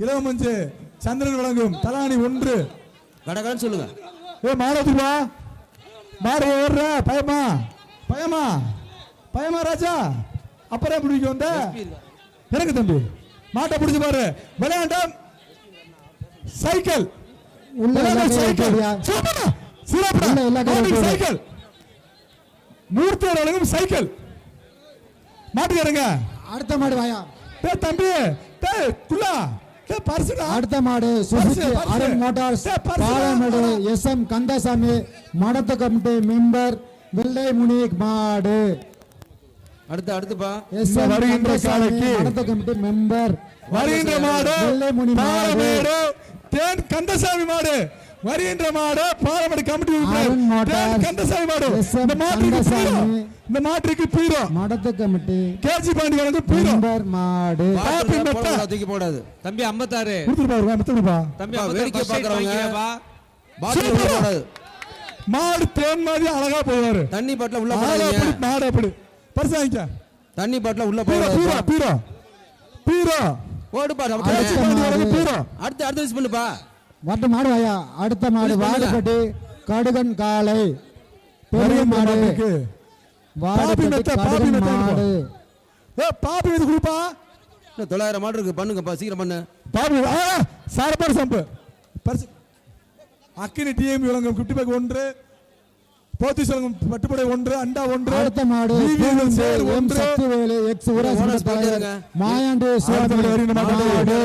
இளவமஞ்சு சந்திரன் வழங்கும் தலானி 1 கடகடன்னு சொல்லுங்க. மாடத்துவா மாடு ஓடுற பயமா பயமா பயமா ராஜா அப்புறம் பிடிக்க வந்த எனக்கு தம்பி மாட்டை பிடிச்சு பாரு. விளையாண்டம் சைக்கிள் சைக்கிள் சைக்கிள் மூர்த்தியோட வழங்கும் சைக்கிள் மாட்டுக்காரங்க. அடுத்த மாடு வாயா தம்பி குள்ளா அடுத்த மாடு Suzuki Arun motors Palamedu SM Kandasamy மடத்து கமிட்டி மெம்பர் வெள்ளை முனி மாடு. அடுத்துப்பா SM கந்தசாமி மடத்து கமிட்டி மெம்பர் வருகின்ற மாடு வெள்ளை முனி மாடு. தேன் கந்தசாமி மாடு வருகின்ற மாடு பாலமேடு கமிட்டி கந்தசாமி மாடு. இந்த மாட்டுக்கு பீரோ மடத்து கமிட்டி கேஜி பாண்டி வழங்கும் பீரோ மாடு. தூக்கி போடாது தம்பி 56 தம்பி வேடிக்கை பாக்குறவங்க மாடு தேன் மாதிரி அழகா போவாரு. தண்ணி பாட்டில உள்ள மாடு அப்படி பரிசு வாங்கிக்க. தண்ணி பாட்டில உள்ள பீரோ பீரோ பீரோ ஓடுப்பா. அடுத்து யூஸ் பண்ணுப்பா. வட்ட மாடு வாயா. அடுத்த மாடு வாடுபட்டி கடுகன் காலை பெரிய மாடு வாடுபட்டி கடுகன் மாடு. பாப்பி இது குடுப்பா. 900 மாடு இருக்கு பண்ணுங்கப்பா சீக்கிரம் பண்ணு. பாப்பி சாரப்பாடு சம்பு பரிசு அக்கினி டிஎம் விளங்கும் குட்டி பேக் 1 போத்தி சொல்லும் பட்டுப்படை 1 அண்டா 1. அடுத்த மாடு எம் சக்திவேலு எக்ஸ் ஊராட்சி தலைவர் மாயாண்டி மாடு.